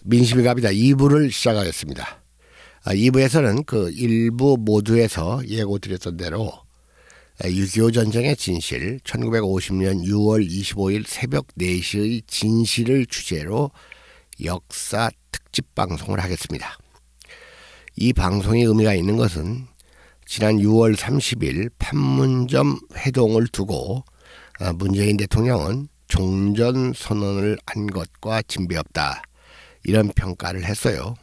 민심이 갑니다. 2부를 시작하겠습니다. 2부에서는 그 일부 모두에서 예고드렸던 대로 6.25 전쟁의 진실, 1950년 6월 25일 새벽 4시의 진실을 주제로 역사 특집 방송을 하겠습니다. 이 방송의 의미가 있는 것은 지난 6월 30일 판문점 회동을 두고 문재인 대통령은 종전선언을 한 것과 진배없다, 이런 평가를 했어요.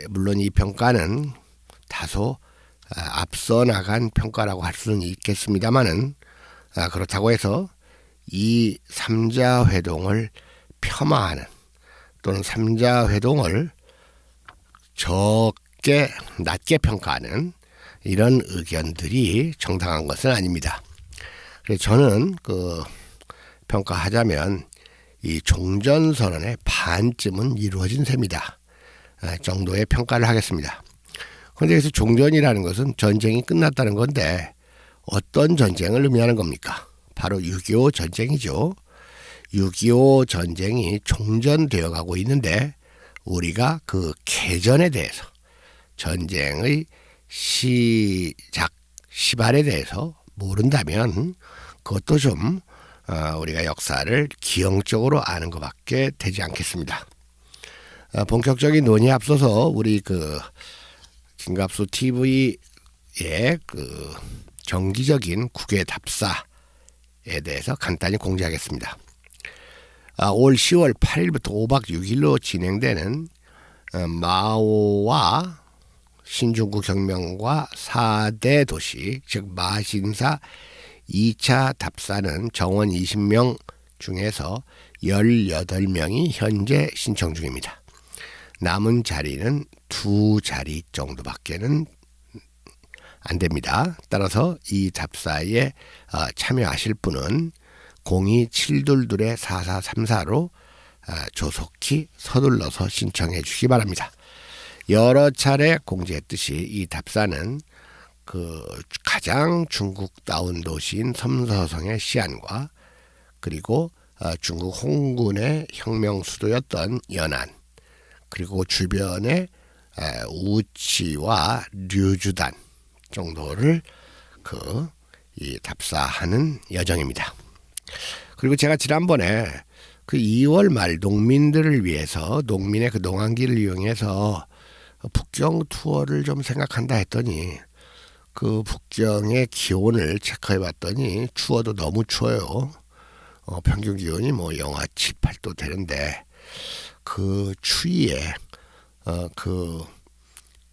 물론 이 평가는 다소 앞서 나간 평가라고 할 수는 있겠습니다만은, 그렇다고 해서 이 3자 회동을 폄하하는 또는 3자 회동을 낮게 평가하는 이런 의견들이 정당한 것은 아닙니다. 그래서 저는 평가하자면 이 종전선언의 반쯤은 이루어진 셈이다 정도의 평가를 하겠습니다. 그런데 여기서 종전이라는 것은 전쟁이 끝났다는 건데, 어떤 전쟁을 의미하는 겁니까? 바로 6.25 전쟁이죠. 6.25 전쟁이 종전되어 가고 있는데, 우리가 그 개전에 대해서, 전쟁의 시발에 대해서 모른다면 그것도 좀 우리가 역사를 기형적으로 아는 것밖에 되지 않겠습니다. 본격적인 논의에 앞서서 우리 김갑수 TV의 정기적인 국외 답사에 대해서 간단히 공지하겠습니다. 올 10월 8일부터 5박 6일로 진행되는 마오와 신중국 혁명과 4대 도시, 즉 마신사 2차 답사는 정원 20명 중에서 18명이 현재 신청 중입니다. 남은 자리는 2자리 정도밖에는 안 됩니다. 따라서 이 답사에 참여하실 분은 02-722-4434로 조속히 서둘러서 신청해 주시기 바랍니다. 여러 차례 공지했듯이 이 답사는 가장 중국다운 도시인 섬서성의 시안과, 그리고 중국 홍군의 혁명 수도였던 연안, 그리고 주변의 우치와 류주단 정도를 이 답사하는 여정입니다. 그리고 제가 지난번에 2월 말 농민들을 위해서, 농민의 농한기를 이용해서 북경 투어를 좀 생각한다 했더니, 북경의 기온을 체크해 봤더니 추워도 너무 추워요. 평균 기온이 영하 7, 8도 되는데, 그 추위에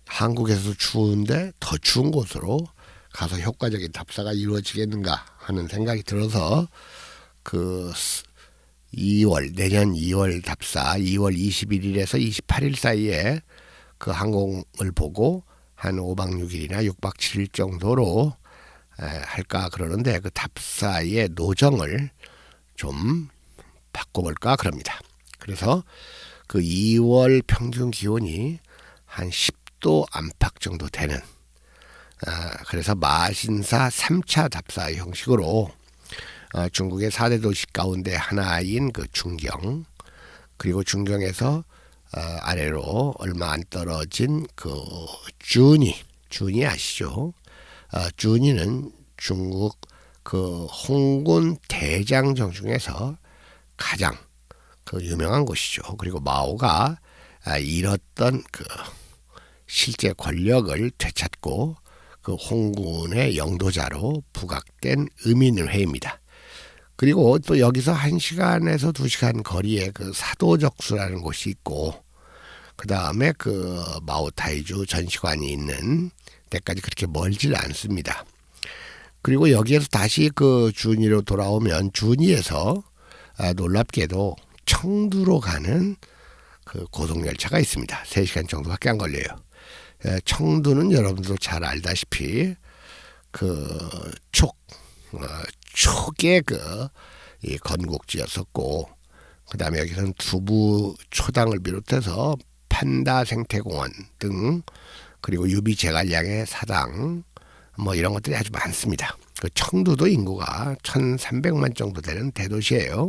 한국에서도 추운데 더 추운 곳으로 가서 효과적인 답사가 이루어지겠는가 하는 생각이 들어서 내년 2월 답사, 2월 21일에서 28일 사이에 항공을 보고 한 5박 6일이나 6박 7일 정도로 할까 그러는데, 답사의 노정을 좀 바꿔볼까 그럽니다. 그래서 2월 평균 기온이 한 10도 안팎 정도 되는, 그래서 마신사 3차 답사 형식으로 중국의 4대 도시 가운데 하나인 중경, 그리고 중경에서 아래로 얼마 안 떨어진 준이 아시죠? 준이는 중국 홍군 대장정 중에서 가장 유명한 곳이죠. 그리고 마오가 잃었던 실제 권력을 되찾고 홍군의 영도자로 부각된 의미 있는 회의입니다. 그리고 또 여기서 1시간에서 2시간 거리에 사도적수라는 곳이 있고, 그 다음에 마오타이주 전시관이 있는 데까지 그렇게 멀질 않습니다. 그리고 여기에서 다시 준이로 돌아오면, 준이에서 놀랍게도 청두로 가는 고속열차가 있습니다. 3시간 정도밖에 안 걸려요. 청두는 여러분도 잘 알다시피 촉의 이 건국지였었고, 그 다음에 여기서는 두부 초당을 비롯해서 판다 생태공원 등, 그리고 유비 제갈량의 사당 이런 것들이 아주 많습니다. 청두도 인구가 1,300만 정도 되는 대도시예요.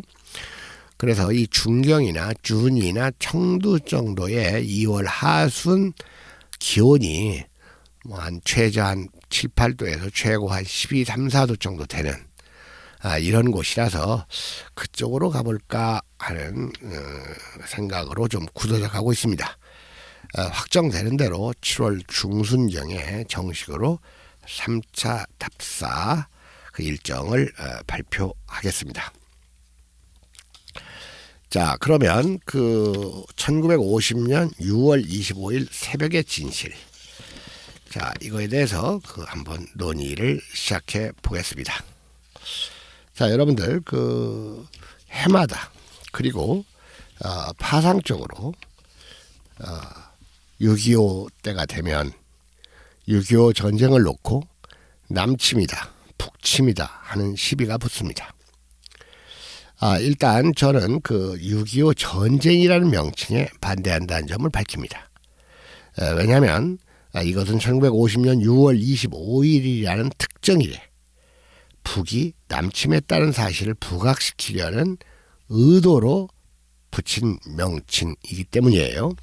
그래서 이 중경이나 준이나 청두 정도의 2월 하순 기온이 뭐 한 최저 한 7, 8도에서 최고 한 12, 3, 4도 정도 되는 이런 곳이라서 그쪽으로 가볼까 하는 생각으로 좀 굳어져 가고 있습니다. 확정되는 대로 7월 중순경에 정식으로 3차 답사 그 일정을 발표하겠습니다. 자, 그러면 그 1950년 6월 25일 새벽의 진실. 자, 이거에 대해서 한번 논의를 시작해 보겠습니다. 자, 여러분들 그 해마다 그리고 파상적으로 6.25 때가 되면 6.25 전쟁을 놓고 남침이다, 북침이다 하는 시비가 붙습니다. 일단 저는 그 6.25 전쟁이라는 명칭에 반대한다는 점을 밝힙니다. 왜냐하면 이것은 1950년 6월 25일이라는 특정일에 북이 남침했다는 사실을 부각시키려는 의도로 붙인 명칭이기 때문이에요.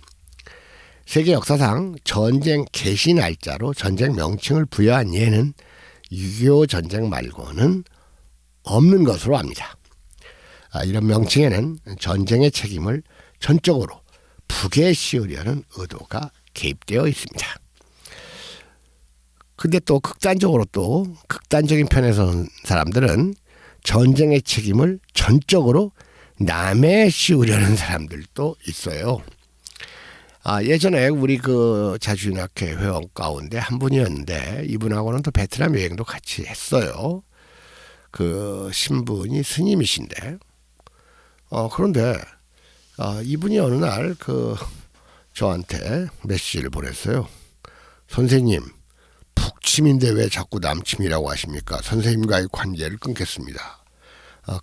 세계 역사상 전쟁 개시 날짜로 전쟁 명칭을 부여한 예는 6.25 전쟁 말고는 없는 것으로 압니다. 이런 명칭에는 전쟁의 책임을 전적으로 북에 씌우려는 의도가 개입되어 있습니다. 근데 또 극단적인 편에 선 사람들은 전쟁의 책임을 전적으로 남에 씌우려는 사람들도 있어요. 예전에 우리 그 자주인학회 회원 가운데 한 분이었는데 이분하고는 또 베트남 여행도 같이 했어요. 그 신분이 스님이신데 그런데 이분이 어느 날 저한테 메시지를 보냈어요. 선생님, 북침인데 왜 자꾸 남침이라고 하십니까? 선생님과의 관계를 끊겠습니다.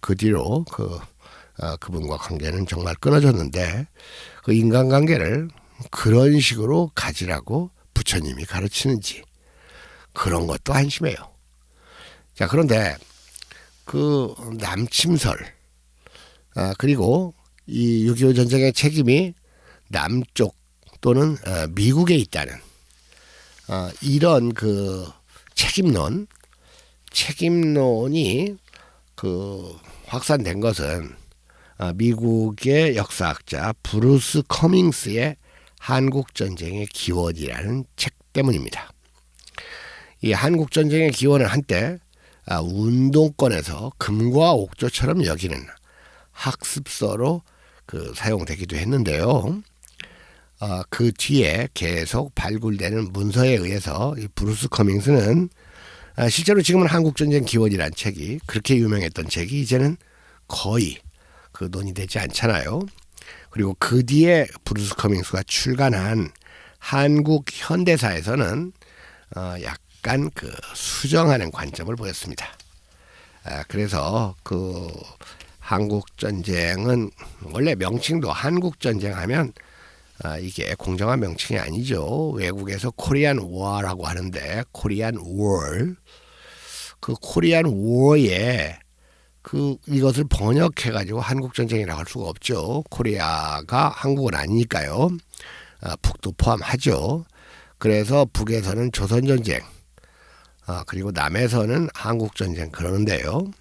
그 뒤로 그분과 관계는 정말 끊어졌는데 그 인간관계를 그런 식으로 가지라고 부처님이 가르치는지 그런 것도 한심해요. 자, 그런데 그 남침설 그리고 이 6.25 전쟁의 책임이 남쪽 또는 미국에 있다는 이런 그 책임론이 확산된 것은 미국의 역사학자 브루스 커밍스의 한국전쟁의 기원이라는 책 때문입니다. 이 한국전쟁의 기원은 한때 운동권에서 금과 옥조처럼 여기는 학습서로 사용되기도 했는데요. 그 뒤에 계속 발굴되는 문서에 의해서 이 브루스 커밍스는 실제로 지금은 한국전쟁 기원이라는 책이 그렇게 유명했던 책이 이제는 거의 논의되지 않잖아요. 그리고 그 뒤에 브루스 커밍스가 출간한 한국 현대사에서는 약간 수정하는 관점을 보였습니다. 그래서 한국전쟁은 원래 명칭도 한국전쟁 하면 이게 공정한 명칭이 아니죠. 외국에서 코리안 워라고 하는데 코리안 워, 코리안 워에 이것을 번역해 가지고 한국전쟁이라고 할 수가 없죠. 코리아가 한국은 아니니까요. 북도 포함하죠. 그래서 북에서는 조선전쟁, 그리고 남에서는 한국전쟁 그러는데요.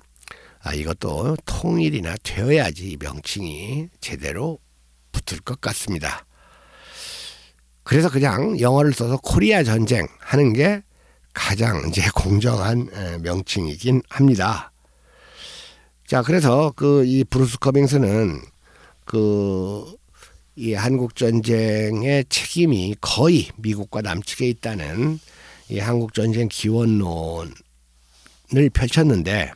이것도 통일이나 되어야지 명칭이 제대로 붙을 것 같습니다. 그래서 그냥 영어를 써서 코리아 전쟁 하는 게 가장 이제 공정한 명칭이긴 합니다. 자, 그래서 이 브루스 커밍스는 이 한국 전쟁의 책임이 거의 미국과 남측에 있다는 이 한국 전쟁 기원론을 펼쳤는데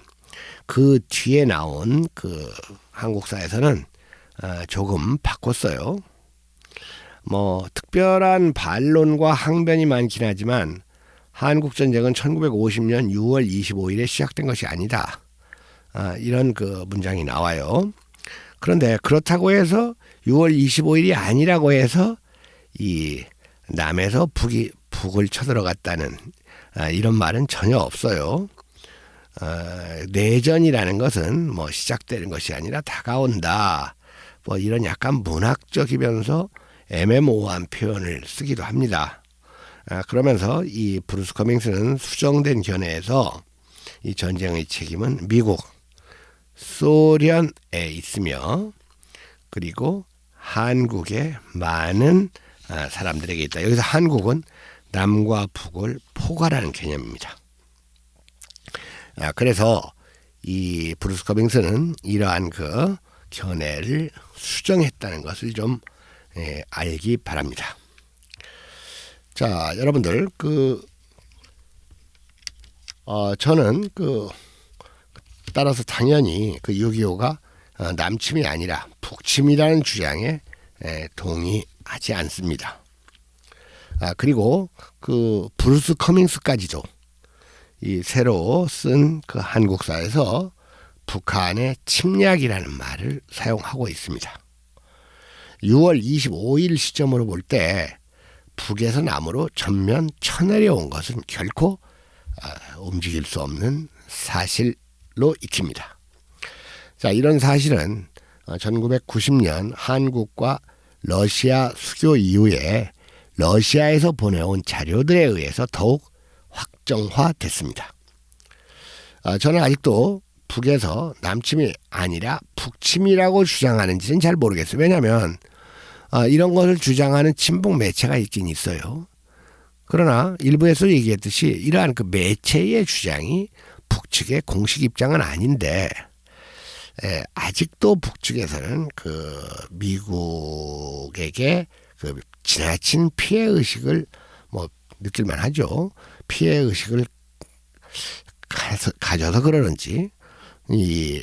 그 뒤에 나온 한국사에서는 조금 바꿨어요. 뭐 특별한 반론과 항변이 많긴 하지만 한국전쟁은 1950년 6월 25일에 시작된 것이 아니다. 이런 문장이 나와요. 그런데 그렇다고 해서 6월 25일이 아니라고 해서 이 남에서 북을 쳐들어갔다는 이런 말은 전혀 없어요. 내전이라는 것은 뭐 시작되는 것이 아니라 다가온다. 뭐 이런 약간 문학적이면서 애매모호한 표현을 쓰기도 합니다. 그러면서 이 브루스 커밍스는 수정된 견해에서 이 전쟁의 책임은 미국, 소련에 있으며 그리고 한국의 많은 사람들에게 있다. 여기서 한국은 남과 북을 포괄하는 개념입니다. 그래서 이 브루스 커밍스는 이러한 그 견해를 수정했다는 것을 좀 알기 바랍니다. 자, 여러분들 저는 따라서 당연히 6.25가 남침이 아니라 북침이라는 주장에 동의하지 않습니다. 그리고 브루스 커밍스까지도 이 새로 쓴 한국사에서 북한의 침략이라는 말을 사용하고 있습니다. 6월 25일 시점으로 볼 때 북에서 남으로 전면 쳐내려온 것은 결코 움직일 수 없는 사실로 익힙니다. 자, 이런 사실은 1990년 한국과 러시아 수교 이후에 러시아에서 보내온 자료들에 의해서 더욱 확정화됐습니다. 저는 아직도 북에서 남침이 아니라 북침이라고 주장하는지는 잘 모르겠어요. 왜냐하면 이런 것을 주장하는 친북 매체가 있긴 있어요. 그러나 일부에서 얘기했듯이 이러한 매체의 주장이 북측의 공식 입장은 아닌데 아직도 북측에서는 미국에게 지나친 피해 의식을 느낄만 하죠. 피해 의식을 가져서 그러는지 이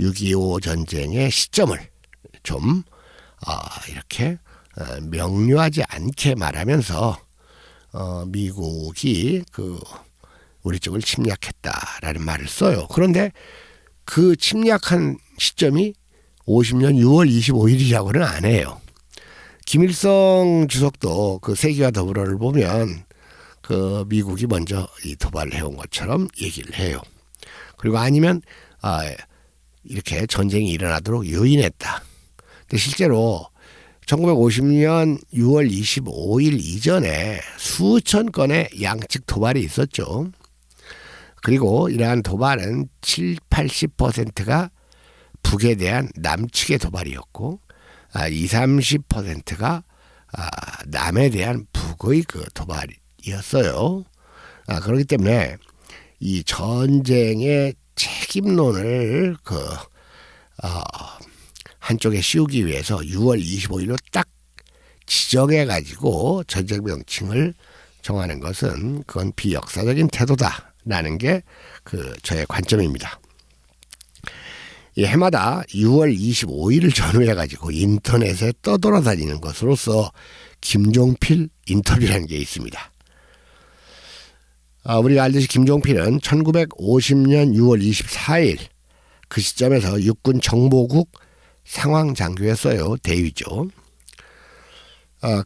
6.25 전쟁의 시점을 좀 이렇게 명료하지 않게 말하면서 미국이 우리 쪽을 침략했다라는 말을 써요. 그런데 그 침략한 시점이 50년 6월 25일이라고는 안 해요. 김일성 주석도 세계와 더불어를 보면 미국이 먼저 이 도발을 해온 것처럼 얘기를 해요. 그리고 아니면 이렇게 전쟁이 일어나도록 요인했다. 근데 실제로 1950년 6월 25일 이전에 수천 건의 양측 도발이 있었죠. 그리고 이러한 도발은 70~80%가 북에 대한 남측의 도발이었고 20~30%가 남에 대한 북의 도발이었어요. 그렇기 때문에 이 전쟁의 책임론을 한쪽에 씌우기 위해서 6월 25일로 딱 지정해가지고 전쟁 명칭을 정하는 것은 그건 비역사적인 태도다라는 게 저의 관점입니다. 이 해마다 6월 25일을 전후해가지고 인터넷에 떠돌아다니는 것으로서 김종필 인터뷰라는 게 있습니다. 우리가 알듯이 김종필은 1950년 6월 24일 그 시점에서 육군 정보국 상황장교였어요. 대위죠.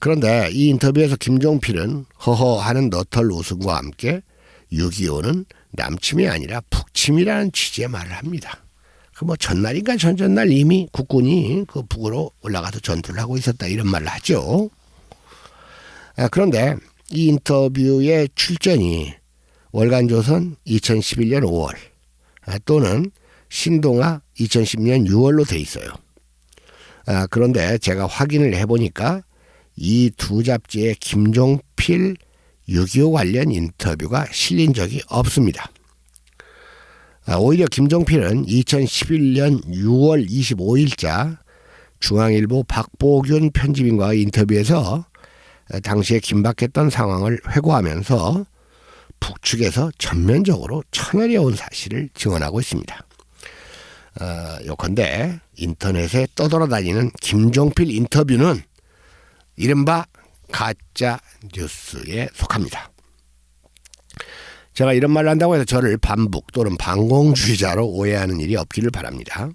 그런데 이 인터뷰에서 김종필은 허허하는 너털 웃음과 함께 6.25는 남침이 아니라 북침이라는 취지의 말을 합니다. 전날인가 전전날 이미 국군이 북으로 올라가서 전투를 하고 있었다 이런 말을 하죠. 그런데 이 인터뷰의 출전이 월간조선 2011년 5월 또는 신동아 2010년 6월로 돼 있어요. 그런데 제가 확인을 해보니까 이 두 잡지에 김종필 6.25 관련 인터뷰가 실린 적이 없습니다. 오히려 김종필은 2011년 6월 25일자 중앙일보 박보균 편집인과의 인터뷰에서 당시에 긴박했던 상황을 회고하면서 북측에서 전면적으로 쳐내려온 사실을 증언하고 있습니다. 요컨대 인터넷에 떠돌아다니는 김종필 인터뷰는 이른바 가짜 뉴스에 속합니다. 제가 이런 말을 한다고 해서 저를 반북 또는 반공주의자로 오해하는 일이 없기를 바랍니다.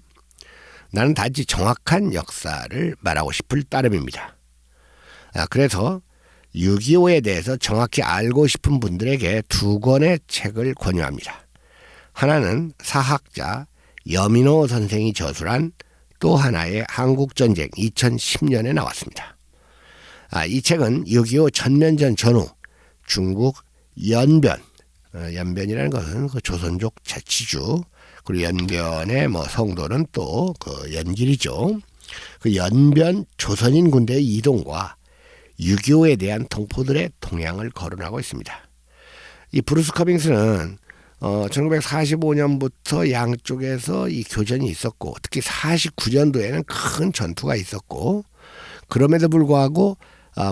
나는 단지 정확한 역사를 말하고 싶을 따름입니다. 그래서 6.25에 대해서 정확히 알고 싶은 분들에게 두 권의 책을 권유합니다. 하나는 사학자 여민호 선생이 저술한 또 하나의 한국전쟁 2010년에 나왔습니다. 이 책은 6.25 전면전 전후 중국 연변, 연변이라는 것은 그 조선족 자치주, 그리고 연변의 성도는 또 그 연길이죠. 그 연변 조선인 군대의 이동과 6.25에 대한 동포들의 동향을 거론하고 있습니다. 이 브루스 커밍스는 1945년부터 양쪽에서 이 교전이 있었고, 특히 49년도에는 큰 전투가 있었고, 그럼에도 불구하고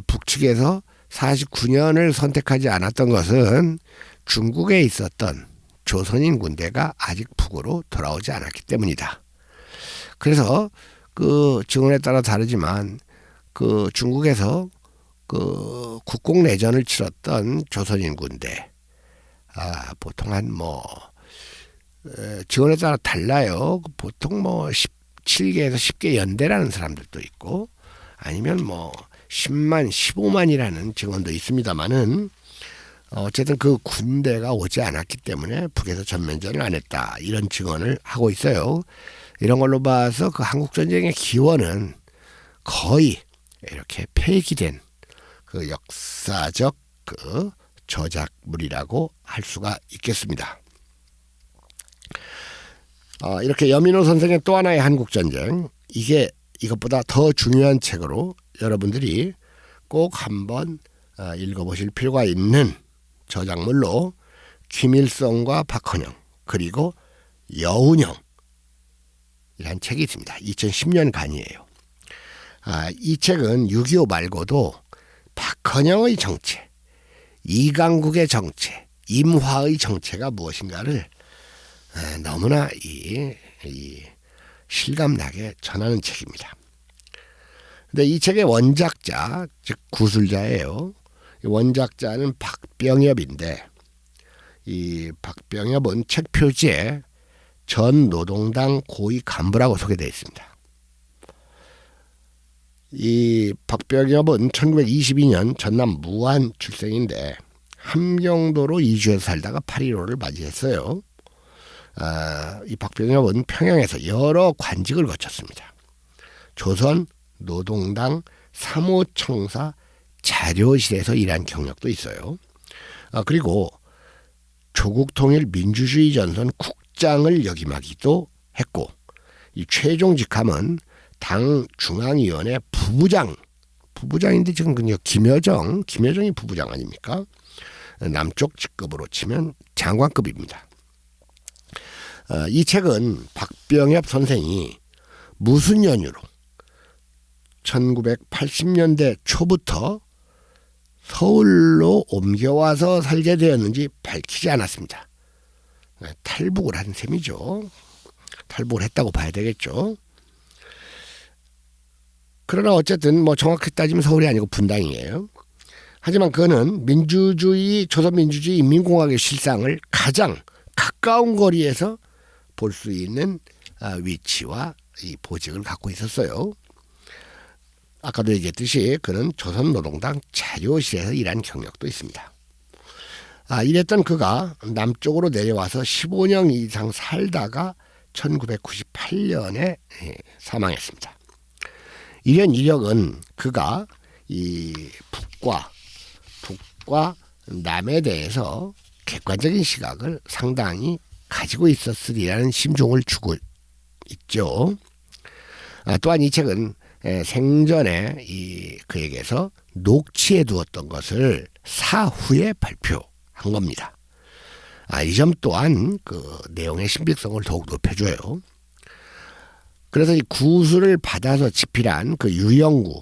북측에서 49년을 선택하지 않았던 것은 중국에 있었던 조선인 군대가 아직 북으로 돌아오지 않았기 때문이다. 그래서 그 증언에 따라 다르지만 그 중국에서 그 국공내전을 치렀던 조선인 군대, 보통 한 증언에 따라 달라요. 보통 17개에서 10개 연대라는 사람들도 있고, 아니면 10만, 15만이라는 증언도 있습니다만은, 어쨌든 그 군대가 오지 않았기 때문에 북에서 전면전을 안 했다, 이런 증언을 하고 있어요. 이런 걸로 봐서 그 한국전쟁의 기원은 거의 이렇게 폐기된 그 역사적 그 저작물이라고 할 수가 있겠습니다. 이렇게 여민호 선생의 또 하나의 한국전쟁, 이게 이것보다 더 중요한 책으로 여러분들이 꼭 한번 읽어보실 필요가 있는 저작물로 김일성과 박헌영, 그리고 여운형, 이란 책이 있습니다. 2010년 간이에요. 이 책은 6.25 말고도 박헌영의 정체, 이강국의 정체, 임화의 정체가 무엇인가를 너무나 이 실감나게 전하는 책입니다. 근데 이 책의 원작자, 즉 구술자예요. 이 원작자는 박병엽인데, 이 박병엽은 책 표지에 전 노동당 고위 간부라고 소개되어 있습니다. 이 박병엽은 1922년 전남 무안 출생인데 함경도로 이주해서 살다가 8.15를 맞이했어요. 이 박병엽은 평양에서 여러 관직을 거쳤습니다. 조선 노동당 사무청사 자료실에서 일한 경력도 있어요. 그리고 조국통일 민주주의 전선 국장을 역임하기도 했고, 이 최종 직함은 당 중앙위원회 부부장인데 지금 그냥 김여정이 부부장 아닙니까? 남쪽 직급으로 치면 장관급입니다. 이 책은 박병엽 선생이 무슨 연유로 1980년대 초부터 서울로 옮겨와서 살게 되었는지 밝히지 않았습니다. 탈북을 한 셈이죠. 탈북을 했다고 봐야 되겠죠. 그러나 어쨌든 정확히 따지면 서울이 아니고 분당이에요. 하지만 그는 조선민주주의 인민공화국의 실상을 가장 가까운 거리에서 볼 수 있는 위치와 이 보직을 갖고 있었어요. 아까도 얘기했듯이 그는 조선노동당 자료실에서 일한 경력도 있습니다. 이랬던 그가 남쪽으로 내려와서 15년 이상 살다가 1998년에 사망했습니다. 이런 이력은 그가 이 북과 남에 대해서 객관적인 시각을 상당히 가지고 있었으리라는 심정을 주고 있죠. 또한 이 책은 생전에 그에게서 녹취해 두었던 것을 사후에 발표한 겁니다. 이 점 또한 그 내용의 신빙성을 더욱 높여줘요. 그래서 이 구술을 받아서 집필한 그 유영구,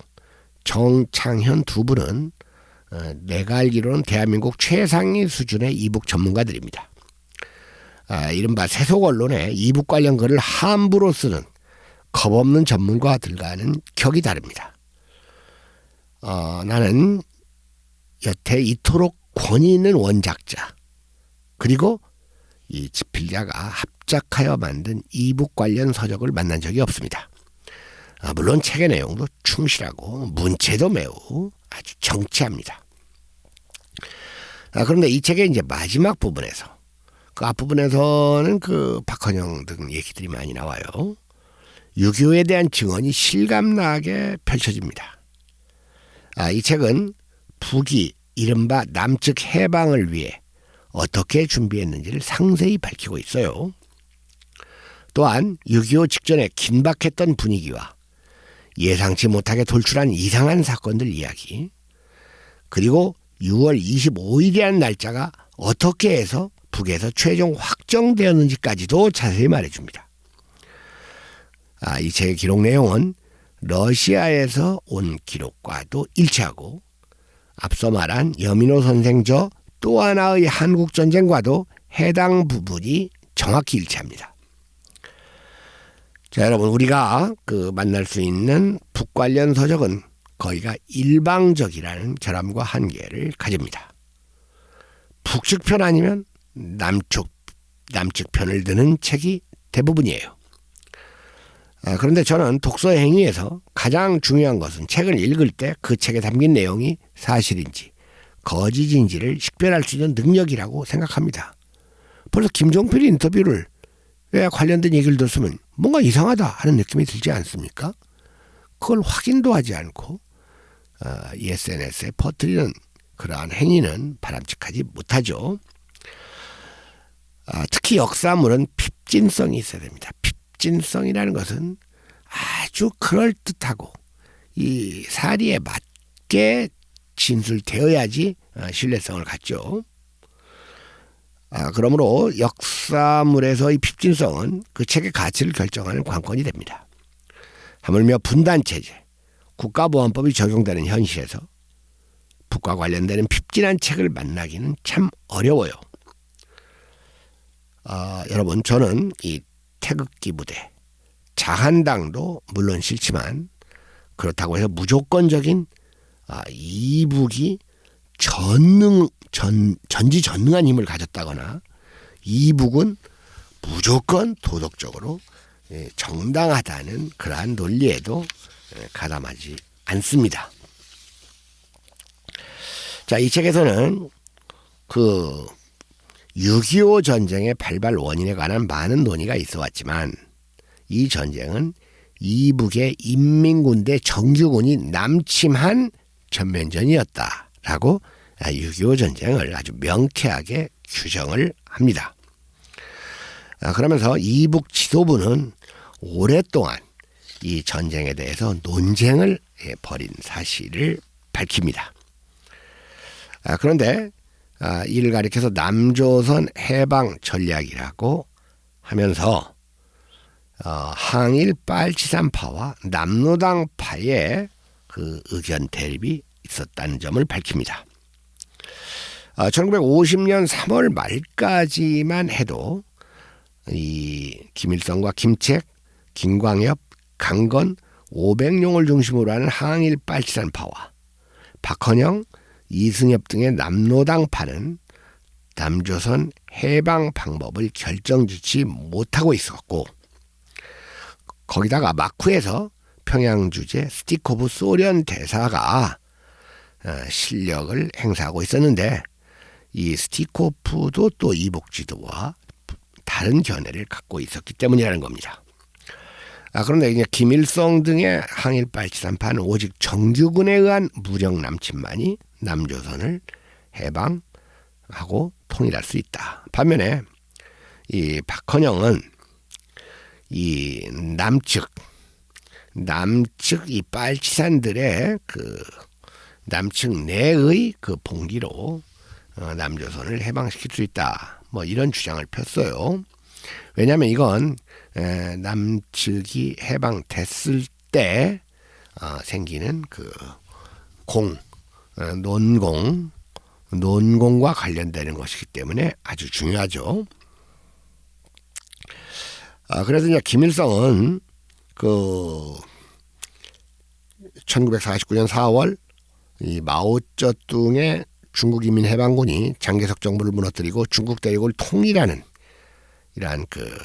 정창현 두 분은 내가 알기로는 대한민국 최상위 수준의 이북 전문가들입니다. 이른바 세속 언론에 이북 관련 글을 함부로 쓰는 겁없는 전문가들과는 격이 다릅니다. 나는 여태 이토록 권위 있는 원작자, 그리고 이 집필자가 합작하여 만든 이북 관련 서적을 만난 적이 없습니다. 물론 책의 내용도 충실하고 문체도 매우 아주 정치합니다. 그런데 이 책의 이제 마지막 부분에서 그 앞부분에서는 그 박헌영 등 얘기들이 많이 나와요. 6.25에 대한 증언이 실감나게 펼쳐집니다. 이 책은 북이 이른바 남측 해방을 위해 어떻게 준비했는지를 상세히 밝히고 있어요. 또한 6.25 직전에 긴박했던 분위기와 예상치 못하게 돌출한 이상한 사건들 이야기, 그리고 6월 25일이라는 날짜가 어떻게 해서 북에서 최종 확정되었는지까지도 자세히 말해줍니다. 이 책의 기록 내용은 러시아에서 온 기록과도 일치하고 앞서 말한 여민호 선생 저 또 하나의 한국전쟁과도 해당 부분이 정확히 일치합니다. 자, 여러분, 우리가 만날 수 있는 북 관련 서적은 거의가 일방적이라는 결함과 한계를 가집니다. 북측 편 아니면 남측 편을 드는 책이 대부분이에요. 그런데 저는 독서 행위에서 가장 중요한 것은 책을 읽을 때 그 책에 담긴 내용이 사실인지 거짓인지를 식별할 수 있는 능력이라고 생각합니다. 벌써 김종필 인터뷰를 왜 관련된 얘기를 들었으면 뭔가 이상하다 하는 느낌이 들지 않습니까? 그걸 확인도 하지 않고 SNS에 퍼뜨리는 그러한 행위는 바람직하지 못하죠. 특히 역사물은 핍진성이 있어야 됩니다. 핍진성이라는 것은 아주 그럴듯하고 이 사리에 맞게 진술되어야지 신뢰성을 갖죠. 그러므로 역사물에서의 핍진성은 그 책의 가치를 결정하는 관건이 됩니다. 하물며 분단체제, 국가보안법이 적용되는 현실에서 북과 관련되는 핍진한 책을 만나기는 참 어려워요. 여러분, 저는 이 태극기 부대, 자한당도 물론 싫지만 그렇다고 해서 무조건적인 이북이 전지전능한 힘을 가졌다거나 이북은 무조건 도덕적으로 정당하다는 그러한 논리에도 가담하지 않습니다. 자, 이 책에서는 6.25 전쟁의 발발 원인에 관한 많은 논의가 있어 왔지만 이 전쟁은 이북의 인민군대 정규군이 남침한 전면전이었다라고 6.25 전쟁을 아주 명쾌하게 규정을 합니다. 그러면서 이북 지도부는 오랫동안 이 전쟁에 대해서 논쟁을 벌인 사실을 밝힙니다. 그런데 이를 가리켜서 남조선 해방 전략이라고 하면서 항일 빨치산파와 남로당파의 그 의견 대립이 있었다는 점을 밝힙니다. 1950년 3월 말까지만 해도 이 김일성과 김책, 김광엽, 강건, 오백룡을 중심으로 하는 항일 빨치산파와 박헌영, 이승엽 등의 남로당파는 남조선 해방 방법을 결정짓지 못하고 있었고, 거기다가 마쿠에서 평양 주재 스티코프 소련 대사가 실력을 행사하고 있었는데 이 스티코프도 또 이북 지도와 다른 견해를 갖고 있었기 때문이라는 겁니다. 그런데 이제 김일성 등의 항일 빨치산파는 오직 정규군에 의한 무력 남침만이 남조선을 해방하고 통일할 수 있다. 반면에 이 박헌영은 이 남측 이 빨치산들의 그 남측 내의 그 봉기로 남조선을 해방시킬 수 있다. 뭐 이런 주장을 폈어요. 왜냐하면 이건 남측이 해방됐을 때 생기는 그 논공과 관련되는 것이기 때문에 아주 중요하죠. 그래서 이제 김일성은 그 1949년 4월 이 마오쩌둥의 중국인민해방군이 장개석 정부를 무너뜨리고 중국 대륙을 통일하는 이러한 그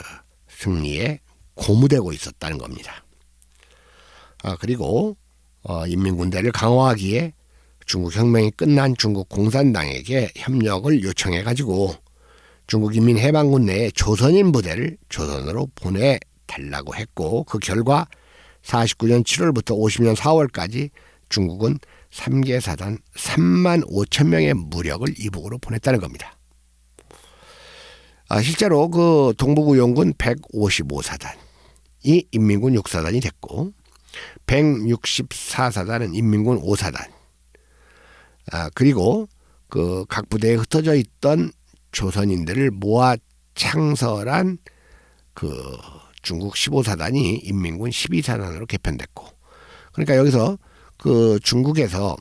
승리에 고무되고 있었다는 겁니다. 그리고 인민군대를 강화하기에 중국 혁명이 끝난 중국 공산당에게 협력을 요청해가지고 중국인민해방군 내에 조선인 부대를 조선으로 보내달라고 했고, 그 결과 49년 7월부터 50년 4월까지 중국은 3개 사단 3만 5천 명의 무력을 이북으로 보냈다는 겁니다. 실제로 그 동북우용군 155사단이 인민군 6사단이 됐고, 164사단은 인민군 5사단, 그리고 그 각 부대에 흩어져 있던 조선인들을 모아 창설한 그 중국 15사단이 인민군 12사단으로 개편됐고, 그러니까 여기서 그 중국에서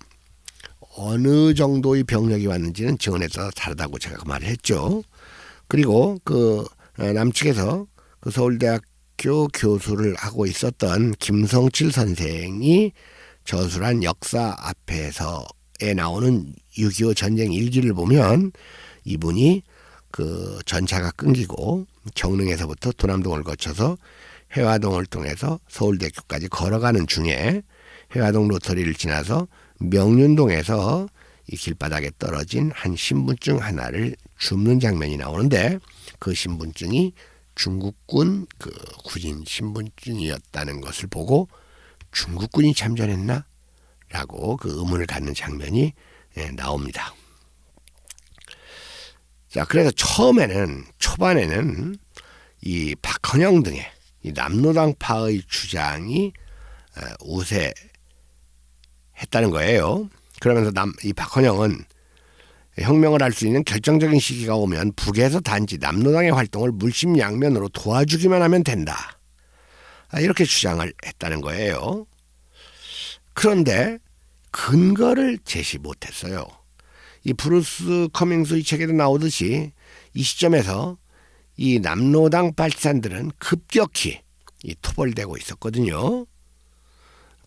어느 정도의 병력이 왔는지는 증언에 따라 다르다고 제가 그 말을 했죠. 그리고 그 남측에서 그 서울대학교 교수를 하고 있었던 김성칠 선생이 저술한 역사 앞에서에 나오는 6.25 전쟁 일기를 보면, 이분이 그 전차가 끊기고 경릉에서부터 도남동을 거쳐서 해화동을 통해서 서울대교까지 걸어가는 중에 해화동 로터리를 지나서 명륜동에서 이 길바닥에 떨어진 한 신분증 하나를 줍는 장면이 나오는데, 그 신분증이 중국군 그 군인 신분증이었다는 것을 보고 중국군이 참전했나? 라고 그 의문을 갖는 장면이 나옵니다. 자, 그래서 초반에는 이 박헌영 등의 이 남로당파의 주장이 우세했다는 거예요. 그러면서 이 박헌영은 혁명을 할 수 있는 결정적인 시기가 오면 북에서 단지 남로당의 활동을 물심양면으로 도와주기만 하면 된다, 이렇게 주장을 했다는 거예요. 그런데 근거를 제시 못했어요. 이 브루스 커밍스의 책에도 나오듯이 이 시점에서 이 남로당 빨산들은 급격히 토벌되고 있었거든요.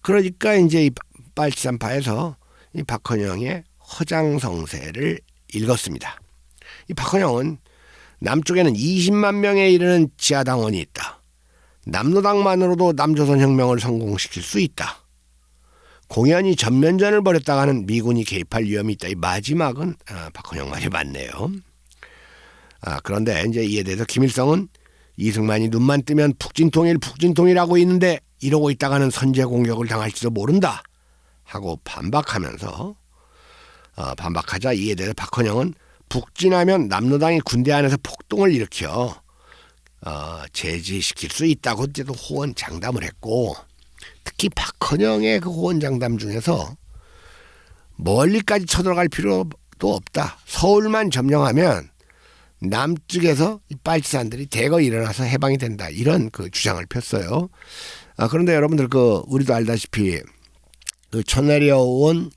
그러니까 이제 이 빨산파에서 이 박헌영의 허장성세를 읽었습니다. 이 박헌영은 남쪽에는 20만 명에 이르는 지하당원이 있다. 남로당만으로도 남조선 혁명을 성공시킬 수 있다. 공연히 전면전을 벌였다가는 미군이 개입할 위험이 있다. 이 마지막은 박헌영 말이 맞네요. 그런데 이제 이에 대해서 김일성은 이승만이 눈만 뜨면 북진통일하고 있는데 이러고 있다가는 선제 공격을 당할지도 모른다 하고 반박하자 이에 대해서 박헌영은 북진하면 남로당이 군대 안에서 폭동을 일으켜 제지시킬 수 있다고 이제도 호언장담을 했고, 특히 박헌영의 그 호언장담 중에서 멀리까지 쳐들어갈 필요도 없다. 서울만 점령하면 남쪽에서 이 빨치산들이 대거 일어나서 해방이 된다. 이런 그 주장을 폈어요. 그런데 여러분들 우리도 알다시피 그 쳐내려온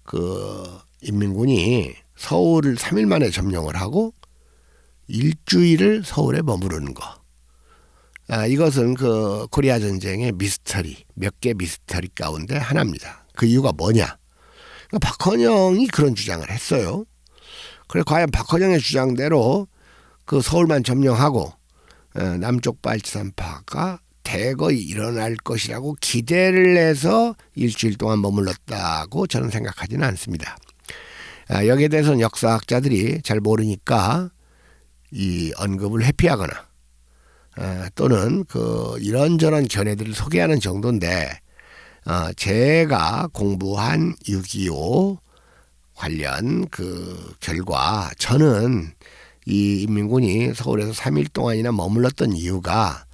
그 인민군이 서울을 3일 만에 점령을 하고 일주일을 서울에 머무르는 거. 이것은 그 코리아 전쟁의 미스터리, 몇 개 미스터리 가운데 하나입니다. 그 이유가 뭐냐? 그러니까 박헌영이 그런 주장을 했어요. 그래 과연 박헌영의 주장대로 그 서울만 점령하고 남쪽 빨치산파가 대거 일어날 것이라고 기대를 해서 일주일 동안 머물렀다고 저는 생각하지는 않습니다. 여기에 대해서는 역사학자들이 잘 모르니까 이 언급을 회피하거나 또는 그 이런저런 견해들을 소개하는 정도인데, 제가 공부한 6.25 관련 그 결과 저는 이 인민군이 서울에서 3일 동안이나 머물렀던 이유가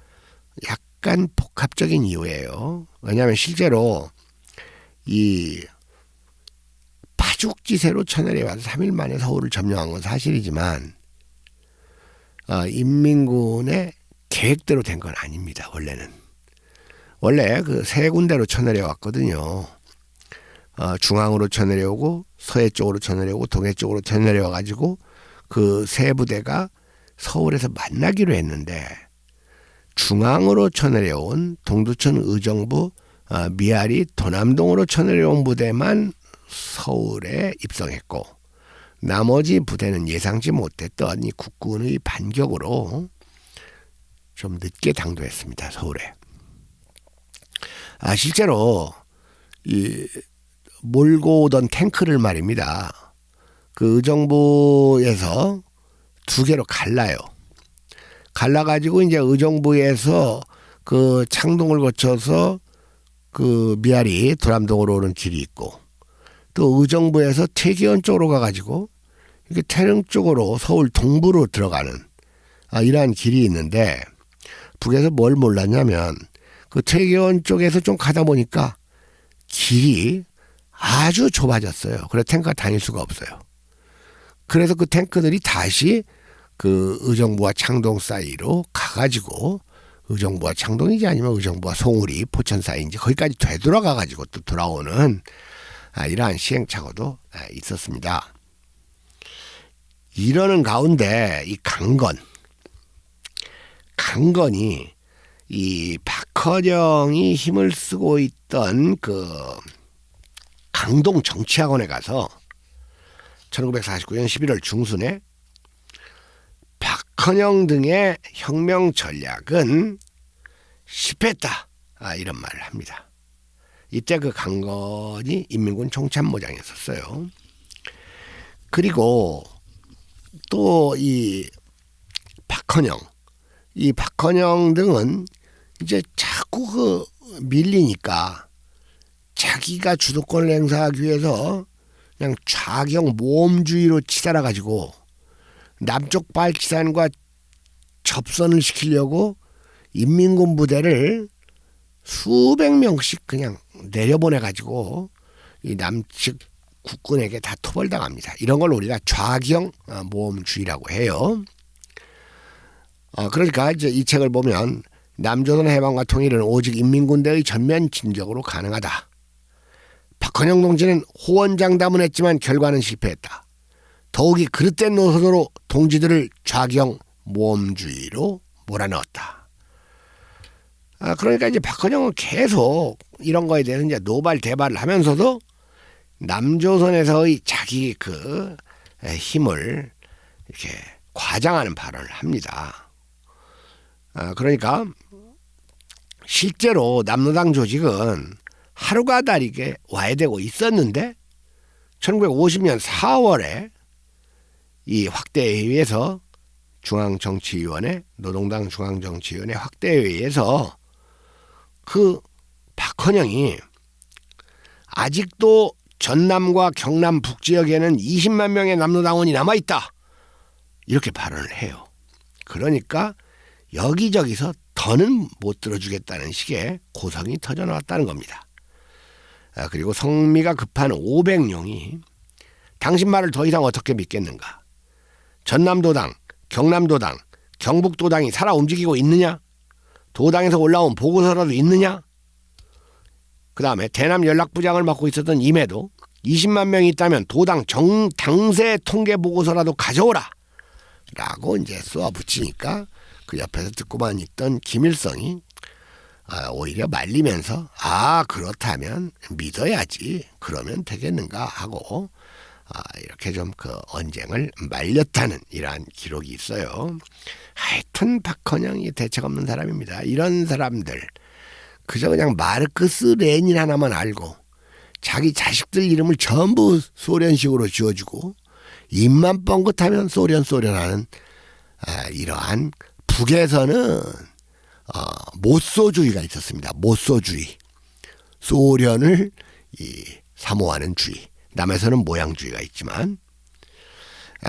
약간 복합적인 이유예요. 왜냐하면 실제로 이 파죽지세로 쳐내려와서 3일 만에 서울을 점령한 건 사실이지만 인민군의 계획대로 된 건 아닙니다. 원래 그 세 군데로 쳐내려왔거든요. 중앙으로 쳐내려오고 서해 쪽으로 쳐내려오고 동해 쪽으로 쳐내려와 가지고 그 세 부대가 서울에서 만나기로 했는데, 중앙으로 쳐내려온 동두천 의정부 미아리 도남동으로 쳐내려온 부대만 서울에 입성했고, 나머지 부대는 예상치 못했던 이 국군의 반격으로 좀 늦게 당도했습니다. 서울에. 실제로 이 몰고 오던 탱크를 말입니다. 그 의정부에서 두 개로 갈라요. 갈라가지고 이제 의정부에서 그 창동을 거쳐서 그 미아리 도남동으로 오는 길이 있고, 또 의정부에서 퇴계원 쪽으로 가가지고 이렇게 태릉 쪽으로 서울 동부로 들어가는 이러한 길이 있는데, 북에서 뭘 몰랐냐면 그 퇴계원 쪽에서 좀 가다 보니까 길이 아주 좁아졌어요. 그래서 탱크가 다닐 수가 없어요. 그래서 그 탱크들이 다시 그 의정부와 창동 사이로 가가지고, 의정부와 창동이지 아니면 의정부와 송우리, 포천 사이인지 거기까지 되돌아가가지고 또 돌아오는 이러한 시행착오도 있었습니다. 이러는 가운데 이 강건이 이 박헌영이 힘을 쓰고 있던 그 강동 정치학원에 가서 1949년 11월 중순에 박헌영 등의 혁명 전략은 실패했다, 이런 말을 합니다. 이때 그 강건이 인민군 총참모장이었어요. 그리고 또 이 박헌영 등은 이제 자꾸 그 밀리니까 자기가 주도권을 행사하기 위해서 그냥 좌경 모험주의로 치달아 가지고 남쪽 발치산과 접선을 시키려고 인민군 부대를 수백 명씩 그냥 내려보내 가지고 이 남측 국군에게 다 토벌당합니다. 이런 걸 우리가 좌경 모험주의라고 해요. 그러니까 이제 이 책을 보면 남조선 해방과 통일은 오직 인민군대의 전면 진격으로 가능하다. 박헌영 동지는 호언장담은 결과는 실패했다. 더욱이 그릇된 노선으로 동지들을 좌경 모험주의로 몰아넣었다. 그러니까 이제 박헌영은 계속 이런 거에 대해서 이제 노발대발을 하면서도 남조선에서의 자기 그 힘을 이렇게 과장하는 발언을 합니다. 그러니까 실제로 남로당 조직은 하루가 다르게 와해되고 있었는데 1950년 4월에 이 확대회의에서 노동당 중앙정치위원회 확대회의에서 그 박헌영이 아직도 전남과 경남 북지역에는 20만 명의 남로당원이 남아있다, 이렇게 발언을 해요. 그러니까 여기저기서 더는 못 들어주겠다는 식의 고성이 터져나왔다는 겁니다. 그리고 성미가 급한 500룡이 당신 말을 더 이상 어떻게 믿겠는가? 전남도당, 경남도당, 경북도당이 살아 움직이고 있느냐? 도당에서 올라온 보고서라도 있느냐? 그 다음에 대남 연락부장을 맡고 있었던 임해도 20만 명이 있다면 도당 당세 통계 보고서라도 가져오라 라고 이제 쏘아붙이니까 그 옆에서 듣고만 있던 김일성이 오히려 말리면서 그렇다면 믿어야지, 그러면 되겠는가 하고 이렇게 좀 그 언쟁을 말렸다는 이러한 기록이 있어요. 하여튼 박헌영이 대책 없는 사람입니다. 이런 사람들 그저 그냥 마르크스 레닌 하나만 알고 자기 자식들 이름을 전부 소련식으로 지어주고 입만 뻥긋하면 소련하는 이러한 북에서는 모소주의가 있었습니다. 모소주의, 소련을 사모하는 주의. 남에서는 모양주의가 있지만,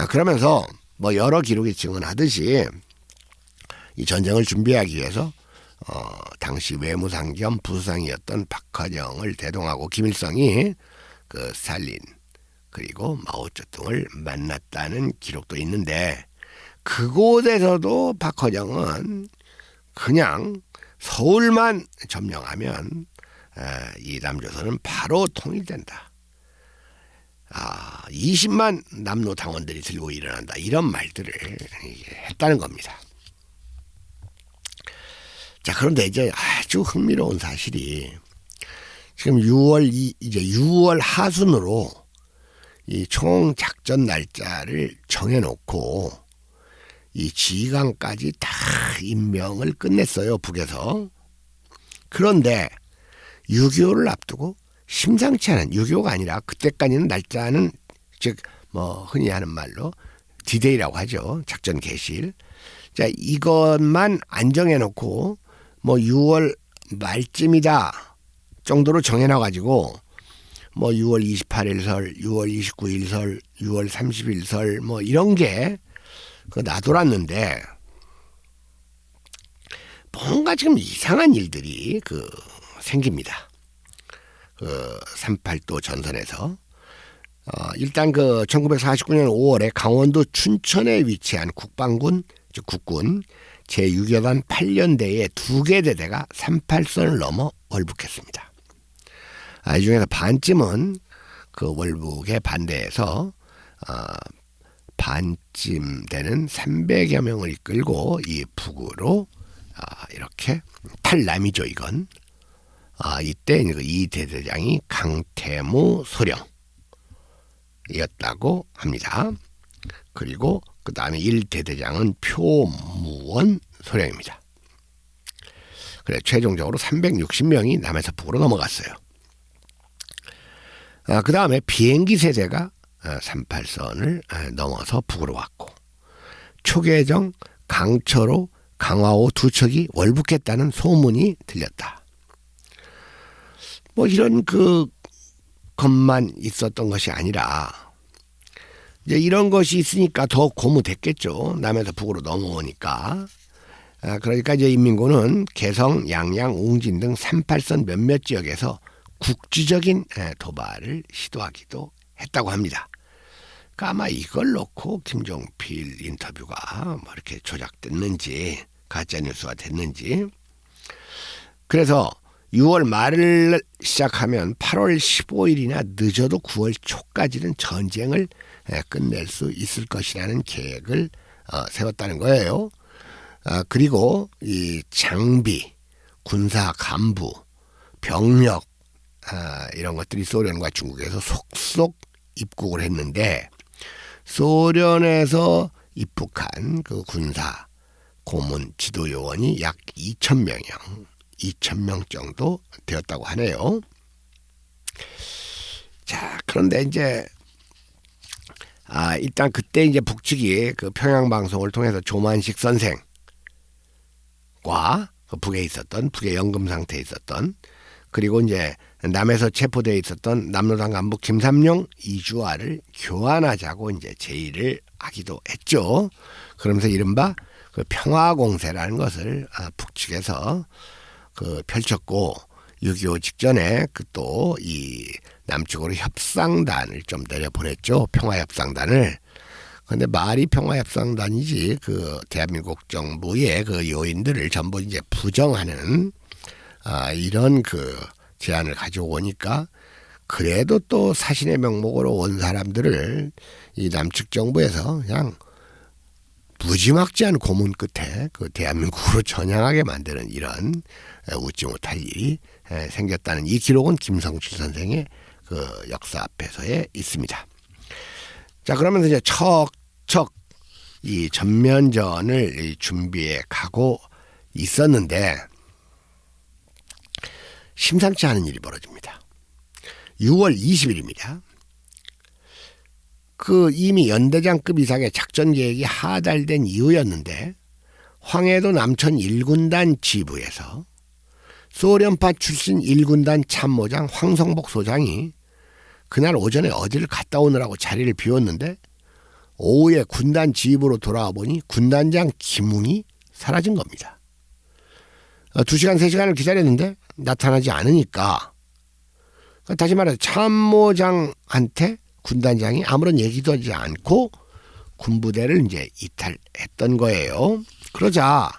그러면서 뭐 여러 기록이 증언하듯이 이 전쟁을 준비하기 위해서 당시 외무상 겸 부수상이었던 박헌영을 대동하고 김일성이 그 스탈린 그리고 마오쩌둥을 만났다는 기록도 있는데, 그곳에서도 박헌영은 그냥 서울만 점령하면 이 남조선은 바로 통일된다. 20만 남로 당원들이 들고 일어난다, 이런 말들을 했다는 겁니다. 자, 그런데 이제 아주 흥미로운 사실이 지금 6월 하순으로 이 총 작전 날짜를 정해놓고 이 지휘관까지 다 임명을 끝냈어요, 북에서. 그런데 6.25를 앞두고 심상치 않은, 6.25가 아니라 그때까지는 날짜는 즉 뭐 흔히 하는 말로 디데이라고 하죠. 작전 개시일. 자, 이것만 안정해놓고 뭐 6월 말쯤이다 정도로 정해놔가지고 뭐 6월 28일 설, 6월 29일 설, 6월 30일 설 뭐 이런 게 놔둬놨는데 뭔가 지금 이상한 일들이 생깁니다. 38도 전선에서 일단 1949년 5월에 강원도 춘천에 위치한 국방군 즉 국군 제6여단 8년대의 2개 대대가 38선을 넘어 월북했습니다. 이 중에서 반쯤은 월북에 반대해서 반쯤 되는 300여 명을 이끌고 이 북으로 이렇게 탈남이죠. 이건 이때 이 대대장이 강태무 소령이었다고 합니다. 그리고 그 다음에 1대대장은 표무원 소령입니다. 그래 최종적으로 360명이 남에서 북으로 넘어갔어요. 그 다음에 비행기 세대가 38선을 넘어서 북으로 왔고 초계정, 강철호, 강화호 두 척이 월북했다는 소문이 들렸다. 뭐 이런 것만 있었던 것이 아니라 이제 이런 것이 있으니까 더 고무됐겠죠. 남에서 북으로 넘어오니까. 그러니까 이제 인민군은 개성, 양양, 웅진 등 38선 몇몇 지역에서 국지적인 도발을 시도하기도 했다고 합니다. 그러니까 아마 이걸 놓고 김종필 인터뷰가 뭐 이렇게 조작됐는지 가짜뉴스가 됐는지. 그래서 6월 말을 시작하면 8월 15일이나 늦어도 9월 초까지는 전쟁을 끝낼 수 있을 것이라는 계획을 세웠다는 거예요. 그리고 이 장비, 군사 간부, 병력 이런 것들이 소련과 중국에서 속속 입국을 했는데 소련에서 입국한 군사 고문 지도 요원이 약 2,000명 정도 되었다고 하네요. 자, 그런데 이제 일단 그때 이제 북측이 평양 방송을 통해서 조만식 선생과 북에 연금 상태에 있었던 그리고 이제 남에서 체포되어 있었던 남로당 간부 김삼룡, 이주아를 교환하자고 이제 제의를 하기도 했죠. 그러면서 이른바 평화공세라는 것을 북측에서 펼쳤고 6.25 직전에 또 이 남쪽으로 협상단을 좀 내려보냈죠. 평화협상단을. 근데 말이 평화협상단이지 대한민국 정부의 요인들을 전부 이제 부정하는 이런 제안을 가져오니까 그래도 또 사신의 명목으로 온 사람들을 이 남측 정부에서 그냥 무지막지한 고문 끝에 대한민국으로 전향하게 만드는 이런 웃지 못할 일이 생겼다는 이 기록은 김성칠 선생의 역사 앞에서에 있습니다. 자, 그러면서 이제 척척 이 전면전을 준비해 가고 있었는데 심상치 않은 일이 벌어집니다. 6월 20일입니다. 이미 연대장급 이상의 작전 계획이 하달된 이후였는데 황해도 남천 1군단 지부에서 소련파 출신 1군단 참모장 황성복 소장이 그날 오전에 어디를 갔다 오느라고 자리를 비웠는데 오후에 군단 지휘부로 돌아와 보니 군단장 김웅이 사라진 겁니다. 2시간 3시간을 기다렸는데 나타나지 않으니까 다시 말해서 참모장한테 군단장이 아무런 얘기도 하지 않고 군부대를 이제 이탈했던 거예요. 그러자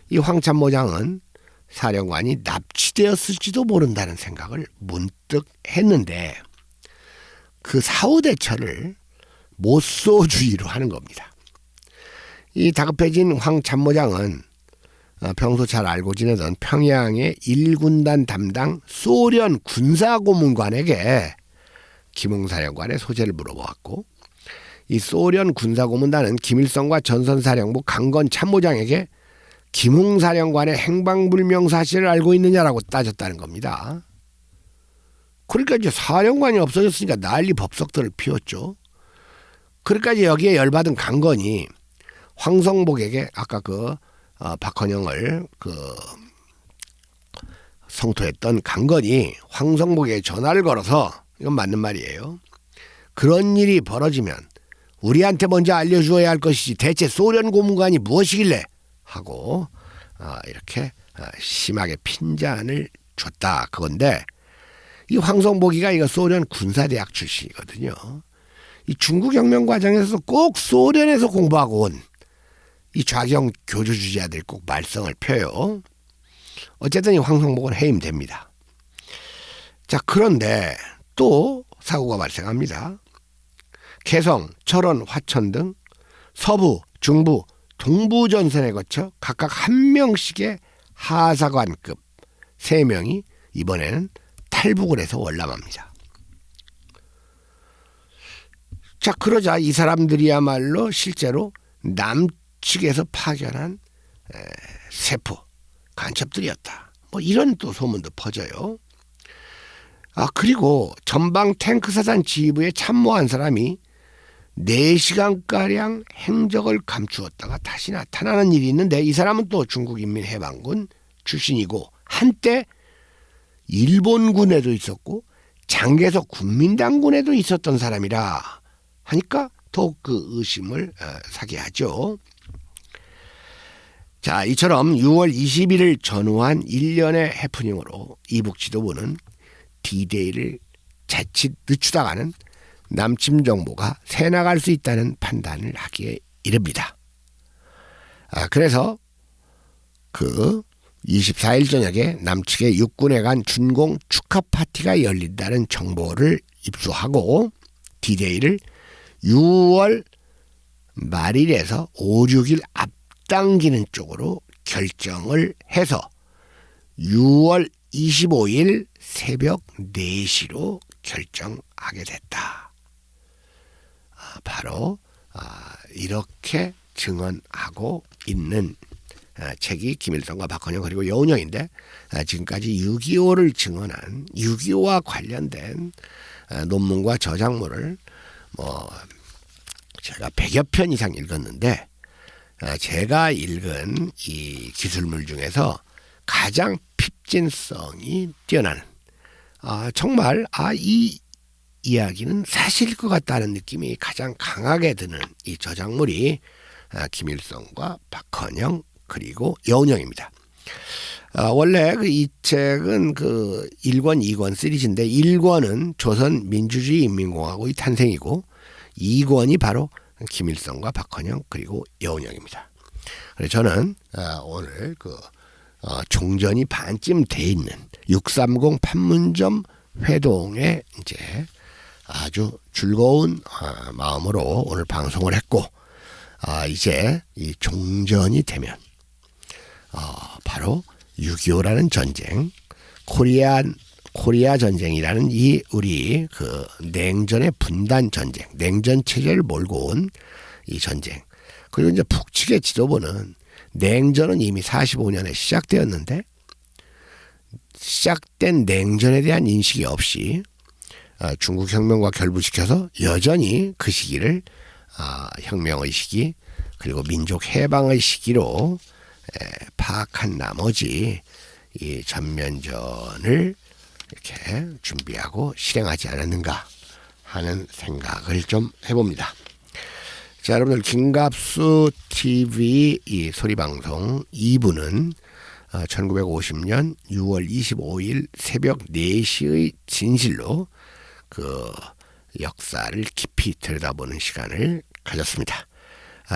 이 황 참모장은 사령관이 납치되었을지도 모른다는 생각을 문득 했는데 사후 대처를 모쏘주의로 하는 겁니다. 이 다급해진 황 참모장은 평소 잘 알고 지내던 평양의 1군단 담당 소련 군사고문관에게 김웅 사령관의 소재를 물어보았고 이 소련 군사고문단은 김일성과 전선사령부 강건 참모장에게 김웅 사령관의 행방불명 사실을 알고 있느냐라고 따졌다는 겁니다. 그러니까 이제 사령관이 없어졌으니까 난리 법석들을 피웠죠. 그러니까 여기에 열받은 강건이 황성복에게 아까 박헌영을 성토했던 강건이 황성복에게 전화를 걸어서, 이건 맞는 말이에요, 그런 일이 벌어지면 우리한테 먼저 알려주어야 할 것이지 대체 소련 고문관이 무엇이길래 하고 이렇게 심하게 핀잔을 줬다 그건데, 이 황성복이가 이거 소련 군사대학 출신이거든요. 이 중국 혁명 과정에서 꼭 소련에서 공부하고 온 이 좌경 교주 주지자들이 꼭 말썽을 펴요. 어쨌든 이 황성복은 해임됩니다. 자, 그런데 또 사고가 발생합니다. 개성, 철원, 화천 등 서부, 중부, 동부 전선에 거쳐 각각 한 명씩의 하사관급 3명이 이번에는 탈북을 해서 월남합니다. 자, 그러자 이 사람들이야말로 실제로 남측에서 파견한 세포 간첩들이었다, 뭐 이런 또 소문도 퍼져요. 그리고 전방 탱크사단 지휘부에 참모한 사람이 4시간가량 행적을 감추었다가 다시 나타나는 일이 있는데, 이 사람은 또 중국인민해방군 출신이고 한때 일본군에도 있었고 장개석 국민당군에도 있었던 사람이라 하니까 더욱 그 의심을 사게 하죠. 자, 이처럼 6월 20일을 전후한 1년의 해프닝으로 이북 지도부는 D-Day를 자칫 늦추다가는 남침 정보가 새나갈 수 있다는 판단을 하기에 이릅니다. 그래서 24일 저녁에 남측의 육군에 간 준공 축하 파티가 열린다는 정보를 입수하고 D-Day를 6월 말일에서 5, 6일 앞당기는 쪽으로 결정을 해서 6월 25일 새벽 4시로 결정하게 됐다. 바로 이렇게 증언하고 있는 책이 김일성과 박헌영 그리고 여운형인데, 지금까지 6.25를 증언한 6.25와 관련된 논문과 저작물을 제가 100여 편 이상 읽었는데, 제가 읽은 이 기술물 중에서 가장 핍진성이 뛰어나는, 정말 이 이야기는 사실일 것 같다는 느낌이 가장 강하게 드는 이 저작물이 김일성과 박헌영 그리고 여운형입니다. 원래 이 책은 1권, 2권 시리즈인데, 1권은 조선민주주의인민공화국의 탄생이고 2권이 바로 김일성과 박헌영 그리고 여운형입니다. 그래서 저는 오늘 종전이 반쯤 돼 있는 630 판문점 회동에 이제 아주 즐거운 마음으로 오늘 방송을 했고, 이제 이 종전이 되면 바로 6.25라는 전쟁, 코리아 전쟁이라는 이 우리 냉전의 분단 전쟁, 냉전 체제를 몰고 온 이 전쟁, 그리고 이제 북측의 지도부는 냉전은 이미 45년에 시작되었는데, 시작된 냉전에 대한 인식이 없이 중국 혁명과 결부시켜서 여전히 그 시기를 혁명의 시기 그리고 민족 해방의 시기로 파악한 나머지 이 전면전을 이렇게 준비하고 실행하지 않았는가 하는 생각을 좀 해봅니다. 자, 여러분들, 김갑수 TV 이 소리방송 2부는 1950년 6월 25일 새벽 4시의 진실로 역사를 깊이 들여다보는 시간을 가졌습니다.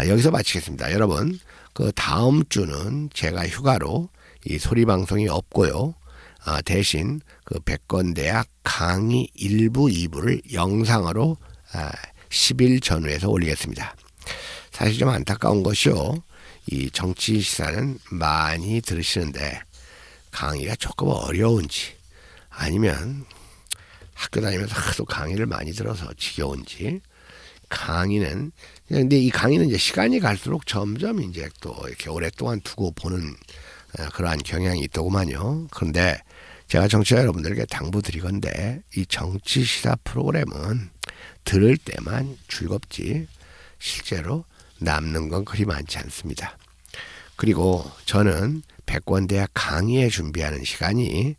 여기서 마치겠습니다. 여러분, 다음 주는 제가 휴가로 이 소리방송이 없고요. 대신 백건대학 강의 1부, 2부를 영상으로 10일 전후에서 올리겠습니다. 사실 좀 안타까운 것이요, 이 정치 시사는 많이 들으시는데 강의가 조금 어려운지, 아니면 학교 다니면서 하도 강의를 많이 들어서 지겨운지, 강의는, 근데 이 강의는 이제 시간이 갈수록 점점 이제 또 이렇게 오랫동안 두고 보는 그러한 경향이 있더구만요. 그런데 제가 청취자 여러분들에게 당부드리건대, 이 정치 시사 프로그램은 들을 때만 즐겁지 실제로 남는 건 그리 많지 않습니다. 그리고 저는 백권대학 강의에 준비하는 시간이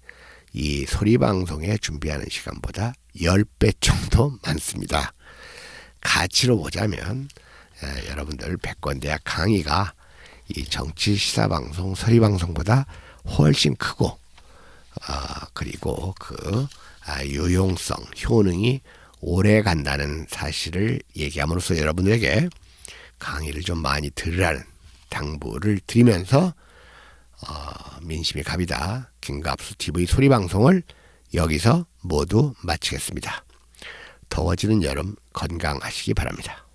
이 소리방송에 준비하는 시간보다 10배 정도 많습니다. 가치로 보자면 여러분들 백권대학 강의가 이 정치 시사방송 소리방송보다 훨씬 크고 그리고 그 유용성, 효능이 오래 간다는 사실을 얘기함으로써 여러분들에게 강의를 좀 많이 들으라는 당부를 드리면서 민심이 갑이다 김갑수 TV 소리방송을 여기서 모두 마치겠습니다. 더워지는 여름 건강하시기 바랍니다.